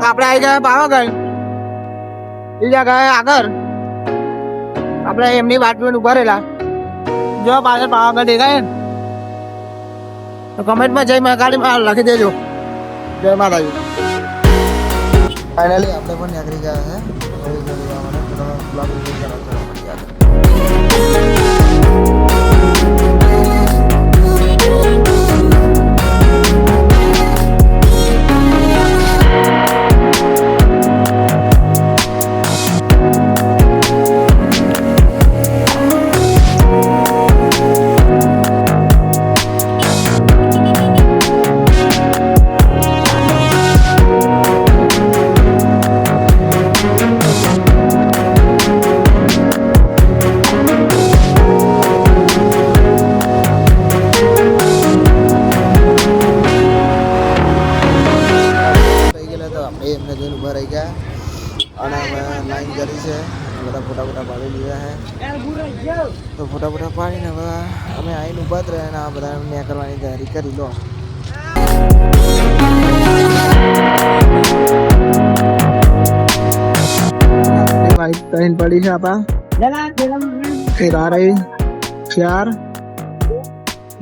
આપણે આવી ગયા પાવાગઢ. બીજા ગયા આગળ આપણે એમની બાજુમાં ઉભા રહેલા. જો પાછળ પાવાગઢ દેખાય ને તો કમેન્ટમાં જય મહાકાળી લખી દેજો. જય માતાજી. ફાઇનલી આપણે પણ નીકળી ગયા છે. એમને જોઈને ઉભા રહી ગયા અને અમે લાઈન કરી છે. બધા ફોટા પાડી લીધા છે. તો ફોટા પાડીને હવે અમે આવીને ઉભા જ રહ્યા અને આ બધા ન્યા કરવાની તૈયારી કરી લો. બાઈક ટ્રેન પડી છે આપા ફેર આ રહી 4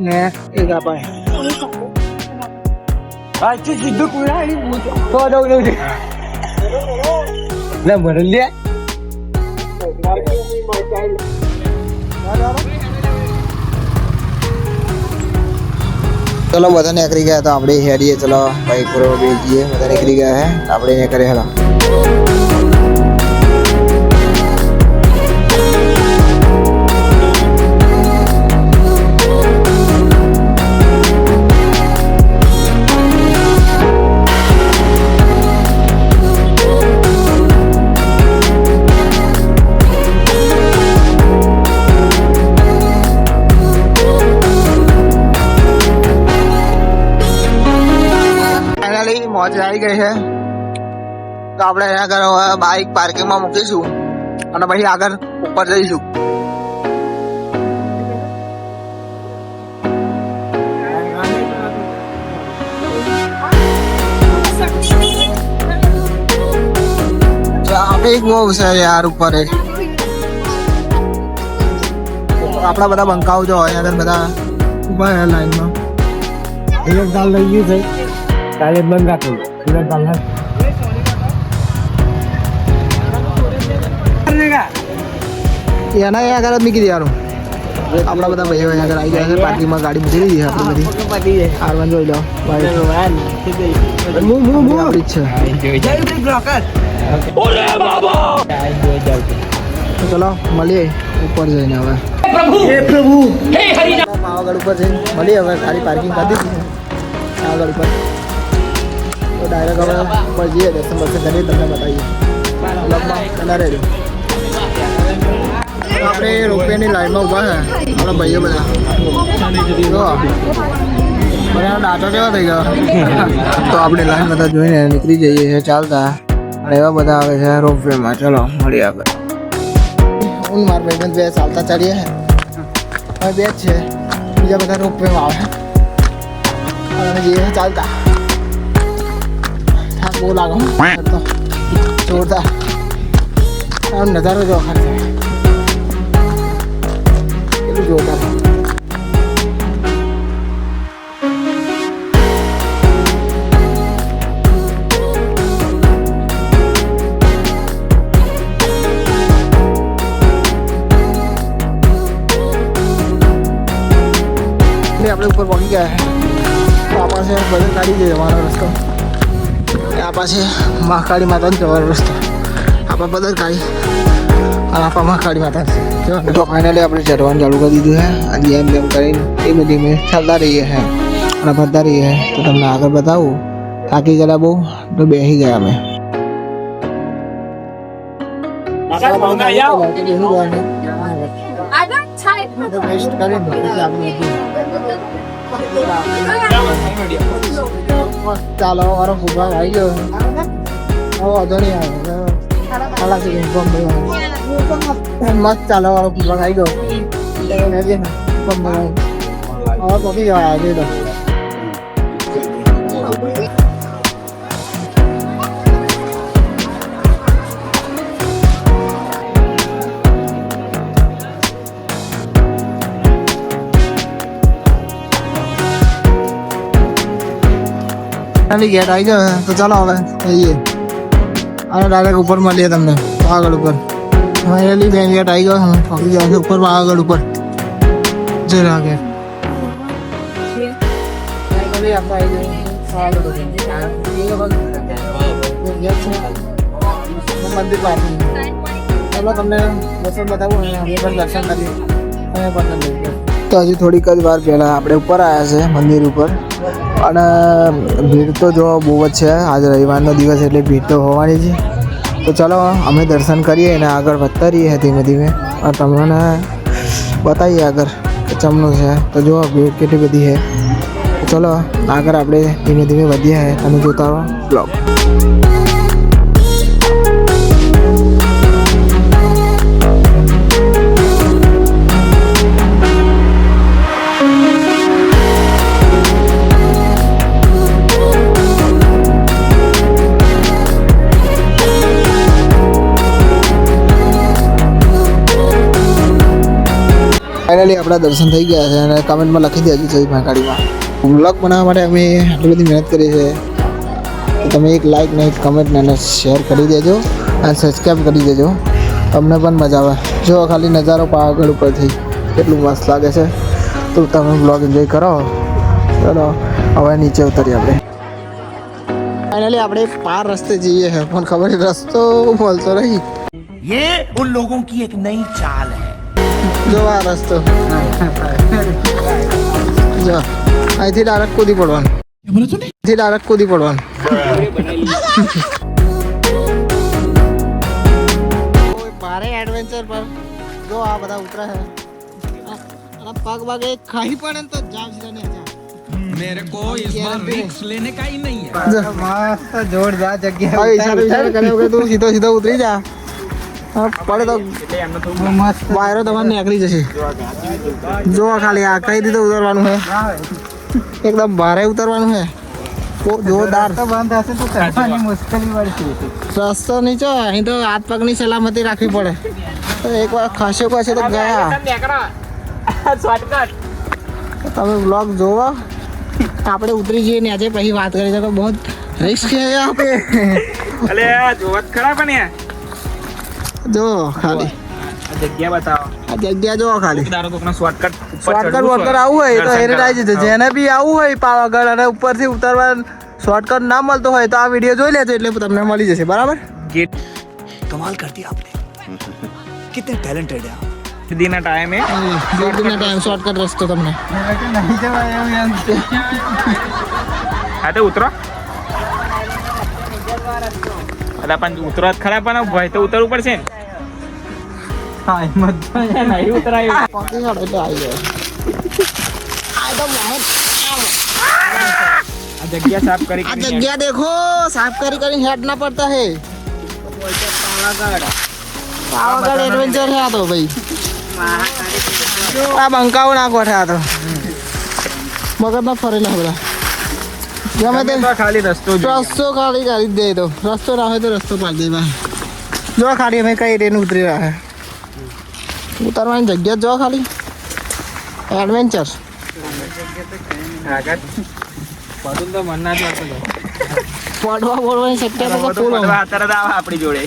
ને એક આપા Acho que do curai todo đâu đi. Làm mở lên đi. चलो બધા નીકળી ગયા તો આપણે હેડીએ. ચલો બાઈક પર બેસીએ. બધા નીકળી ગયા હે આપણે ને કરે હેલો. મોજ આવી ગઈ છે તો આપણે એના ઘરે બાઈક પાર્કિંગમાં મૂકીશું અને પછી આગળ ઉપર જઈશું. ટ્રાફિક બહુ છે યાર ઉપર. આપણા બધા બંકાઓ જો અહીંયા આગળ બધા ઉભા છે લાઈનમાં. એક દાલ લઈ ગયું છે કાલે બંધ રાખું એના આગળ મૂકી દેવાનું. આપણા બધા ભાઈઓ આગળ આવી ગયા છે. પાર્કિંગમાં ગાડી મૂકી દીધી આપણી બધી. આરવાન જોઈ લો ચલો મળીએ ઉપર જઈને. હવે પાવાગઢ ઉપર જઈને મળીએ. હવે ગાડી પાર્કિંગ કરી દીધી આગળ ઉપર તો ડાયરેક્ટ હવે ઉપર જઈએ. દર્શન કરીએ તમને બતાવીએ. રહેજો. આપણે રોપવેની લાઈનમાં ઊભા છે આપણા ભાઈઓ બધા. બધા ડાટો કેવા થઈ ગયા. તો આપણે લાઈન બધા જોઈને નીકળી જઈએ છીએ ચાલતા. અને એવા બધા આવે છે રોપવેમાં. ચલો મળીએ આગળ. હું મારા ભાઈબંધ બે ચાલતા ચાલીએ હવે બે જ છે. બીજા બધા રોપવેમાં આવે અને જઈએ ચાલતા. થાક બહુ લાગે તો જોરદાર આમ નજારો જો ખાલી કેટલું જોરદાર. આપણે ઉપર પહોંચી ગયા તો આ પાસે બદર કાઢી જવાનો રસ્તો. આ પાસે મહાકાળી માતાનો જવાનો રસ્તો. આપણે બદર કાઢી અને આપણા મહાકાળી માતા. તો ફાઇનલી આપણે ચઢવાનું ચાલુ કરી દીધું છે. અને એમ કરીને એ બધી મેં ચાલતા રહીએ છે અને ફરતા રહીએ. તો તમને આગળ બતાવું. થાકી ગયા બહુ તો બેસી ગયા અમે. ચાલો મારો ફૂટબોલ આવી ગયો. વાંધો નહીં આવે મસ્ત. ચાલો મારો ફૂટબોલ આવી ગયો. પકી જવા આવી તો ફાઇનલી ગેટ આવી ગયો તો ચાલો હવે જઈએ અને ડાયરેક્ટ ઉપર મળીએ તમને પાવાગઢ ઉપર ફાઇનલી મેન ગેટ આવી ગયો પકડી ગયા છે ઉપર પાવાગઢ ઉપર જરા ગેટ ફાઇનલી આપણે આવી ગયો પાવાગઢ મંદિર પાસે ચાલો તમને દર્શન બતાવું અને અમે પણ દર્શન કરીએ અમે પણ તમને તો હજુ થોડીક જ વાર પહેલાં આપણે ઉપર આવ્યા છે મંદિર ઉપર અને ભીડ તો જો બહુ જ છે આજે રવિવારનો દિવસ એટલે ભીડ તો હોવાની છે તો ચાલો અમે દર્શન કરીએ અને આગળ વધતા રહીએ ધીમે ધીમે અને તમને બતાવીએ આગળ કે ચમનું છે તો જો ભીડ કેટલી બધી છે તો ચલો આગળ આપણે ધીમે ધીમે વધીએ તમે જોતા રહો બ્લોગ ફાઇનલી આપણા દર્શન થઈ ગયા છે અને કમેન્ટમાં લખી દેજો જય મહાકાળીમાં વ્લોગ બનાવવા માટે અમે આટલી બધી મહેનત કરી છે તો તમે એક લાઇક ને એક કમેન્ટ ને શેર કરી દેજો અને સબસ્ક્રાઈબ કરી દેજો તમને પણ મજા આવે જો ખાલી નજારો પાવાગઢ ઉપરથી કેટલું મસ્ત લાગે છે તો તમે વ્લોગ એન્જોય કરો ચલો હવે નીચે ઉતરીએ આપણે ફાઇનલી આપણે પાર રસ્તે જઈએ છે પણ ખબર છે રસ્તો મળતો નહીં ये उन लोगों की एक नई चाल है જો આ રસ્તો જો અહીંથી ડાયરેક્ટ કૂદી પડવાનું અહીંથી ડાયરેક્ટ કૂદી પડવાનું ભારે એડવેન્ચર પર જો આ બધા ઉતરા છે અને પગ પગ એક ખાઈ પડે ને તો જાવ સીધા નહીં मेरे को इस बार रिस्क लेने का ही नहीं है મસ્ત જોરદાર જગ્યા હવે ઈશારો કર્યો કે તું સીધો સીધો ઉતરી જા પડે તો મસ્ત વાયરો તમારે નીકળી જશે જો ખાલી આ કઈ રીતે ઉતરવાનું છે એકદમ ભારે ઉતરવાનું છે જોરદાર બંધ હશે તો ચડવાની મુશ્કેલી પડશે રસ્તો નીચો અહીં તો હાથ પગની સલામતી રાખવી પડે તો એકવાર ખાસ્યો પાસે તો ગયા તમે બ્લોગ જોવો આપણે ઉતરી જઈએ ને આજે પછી વાત કરી શકો બહુ રિસ્ક છે यहाँ पे અલે જોવત ખરા પણ યાર જો ખાલી જગ્યા બતાવો આ જગ્યા જો ખાલી તારો કોકનો શોર્ટકટ શોર્ટકટ વોટકટ આવું હોય તો એને આવી જશે જેને બી આવું હોય પાવાગઢ અને ઉપરથી ઉતરવા શોર્ટકટ ના મળતો હોય તો આ વિડીયો જોઈ લેજો એટલે તમને મળી જશે બરાબર ગેટ कमाल कर दिया आपने कितने टैलेंटेड है आप સુધીના ટાઈમે જોડના ટાઈમ શોર્ટકટ રસ્તો તમને હા તો ઉતરો અલા પણ ઉતરો જ ખરા પણ ભાઈ તો ઉતરવું પડશે ને હા હિંમત નહીં ઉતરાય પહોંચી ગયો એટલે આવી ગયો આ તો બહુ આ જગ્યા સાફ કરી આ જગ્યા દેખો સાફ કરી હેડ ના પડતા હે પાવાગઢ એડવેન્ચર છે આ તો ભાઈ આ બંકાઓ નાખો છે આ તો મગજમાં ફરેલા બધા ગમે તે ખાલી રસ્તો રસ્તો ખાલી કરી દે તો રસ્તો ના હોય તો રસ્તો પાડી દે ભાઈ જો ખાલી અમે કઈ રેન ઉતરી રહ્યા છે ઉતરવાની જગ્યા જો ખાલી એડવેન્ચર આગળ પડું તો મન ના જ પડવા બોલવાની શક્યતા તો ફૂલ હોય. તરત આવે આપણી જોડે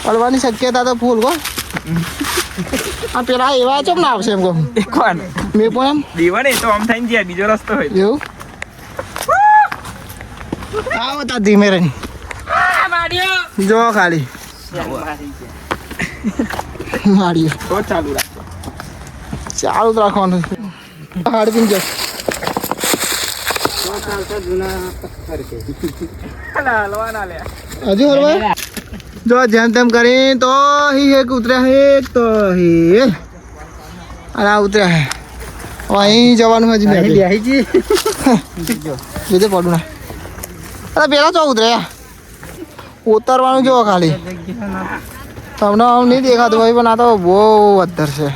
પડવાની શક્યતા તો ફૂલ કો આ પેલા એવા ચમ ના આવશે એમ કહું કોણ મેં પણ એમ દીવાને તો આમ થઈને ગયા બીજો રસ્તો હોય એવું આવો તા ધીમે રહીને જો ખાલી માર્યો તો ચાલુ રાખો ચાલુ જ રાખવાનું હાડપીને જો હલવા ના લે હજુ હલવાય જો જેમ તેમ કરી તો હી એક ઉતર્યા હે એક તો હી અને આ ઉતર્યા હે હવે અહીં જવાનું હજી બે લીધે પડું ના અરે પેલા ચો ઉતર્યા ઉતરવાનું જો ખાલી તમને આમ નહીં દેખાતું હોય પણ આ તો બહુ અધર છે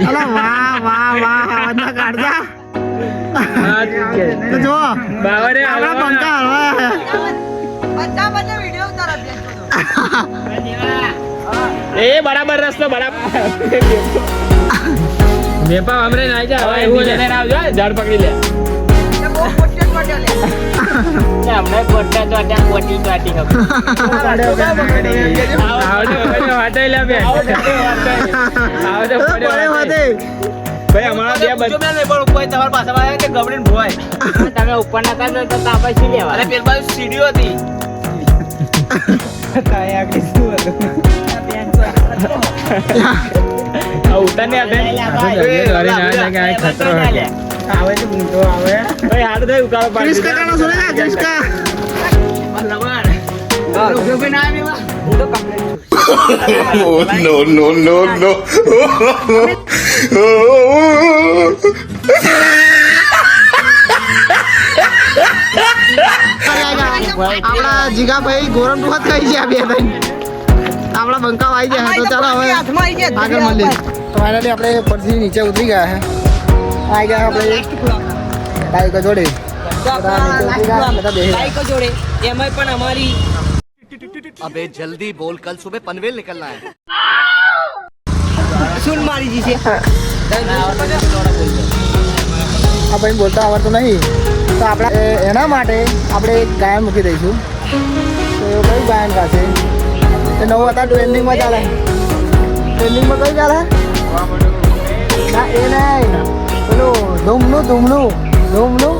અલા વાહ વાહ વાહ આવાજ ના કાઢજા તો જો બાવરે આપણા પંખા હલવા એ બરાબર રસ્તો બરાબર મેપા હમરે ના જા હવે એવું લઈને આવજો ઝાડ પકડી લે હમણે કોટા તો ત્યાં કોટી કાટી હવે આવજો વાટઈ લે બે આવજો પડે વાટે ભાઈ અમારા બે બચ્ચો મે ને પણ કોઈ તમાર પાસે આવે કે ગબડીને ભોય તમે ઉપર ના કાઢો તો તાપા સી લેવા અરે પેલ બાજુ સીડીઓ હતી તાય આગળ શું હતું આ ઉતાને આ અરે ના ના કે ખતરો આવે તો ઊંધો આવે ભાઈ હાડ દે ઉકાળો પાડી કિસકા કાનો સુને ના કિસકા લવાડ રોકે પે ના આવેવા હું તો કમ્પ્લીટ no. આપણા જીગાભાઈ ગોરમ દુખત ખાઈ છે આ બે ભાઈ આપણા બંકા આવી ગયા તો ચાલો હવે આગળ મળીએ તો ફાઇનલી આપણે પરથી નીચે ઉતરી ગયા છે આવી ગયા આપણે બાઈક જોડે अबे जल्दी बोल कल सुबह पनवेल निकलना है આ ભાઈ બોલતા આવડતું નહીં તો આપણે એના માટે આપણે એક ગાયન મૂકી દઈશું તો એવું કયું ગાયન ગાશે એ નવું હતા ટ્રેન્ડિંગમાં ચાલે ટ્રેન્ડિંગમાં કયું ચાલે ના એ નહીં પેલું ધૂમનું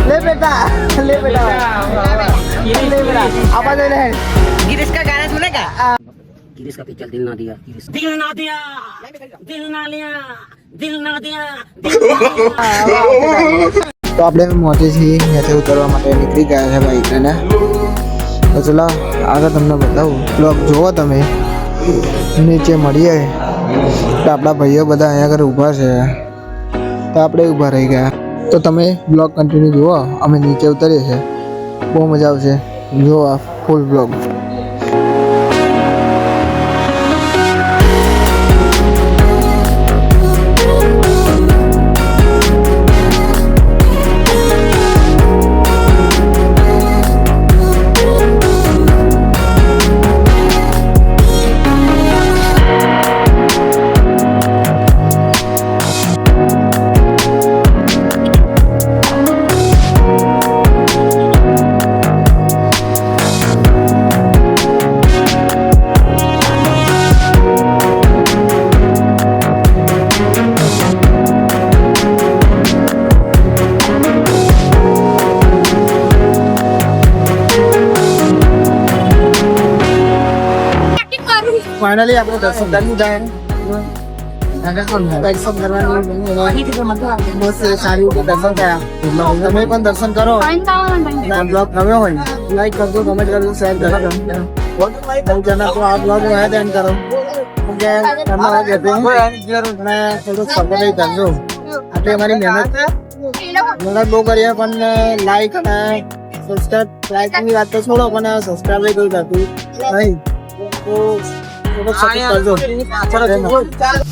લે બેટા લે બેટા આવા જઈને गिरीश का गाना सुनेगा गिरीश का पिक्चर दिल ना दिया दिल ना दिया दिल ना लिया दिल ना दिया તો આપણે મોટેથી નીચે ઉતરવા માટે નીકળી ગયા છે બાઈક લઈને તો ચલો આગળ તમને બતાવું બ્લોગ જુઓ તમે નીચે મળીએ તો આપણા ભાઈઓ બધા અહીંયા આગળ ઊભા છે તો આપણે ઊભા રહી ગયા તો તમે બ્લોગ કન્ટિન્યુ જુઓ અમે નીચે ઉતરીએ છીએ બહુ મજા આવશે જુઓ આ ફૂલ બ્લોગ ફાઇનલી આપણે દર્શન કરી જાય દર્શન કરવાની મસ્ત સારી રીતે દર્શન કર્યા તમે પણ દર્શન કરો બ્લોગ ગમ્યો હોય લાઈક કરજો કમેન્ટ કરજો શેર કરજો ચેનલ તો આ બ્લોગ એન્ડ કરો થોડુંક સપોર્ટ કરજો આપણે અમારી મહેનત બહુ કરીએ પણ લાઈક અને લાઈકની વાત તો છોડો પણ સબસ્ક્રાઈબ કોઈ કરતું નહીં તો થોડુંક સપોર્ટ કરજો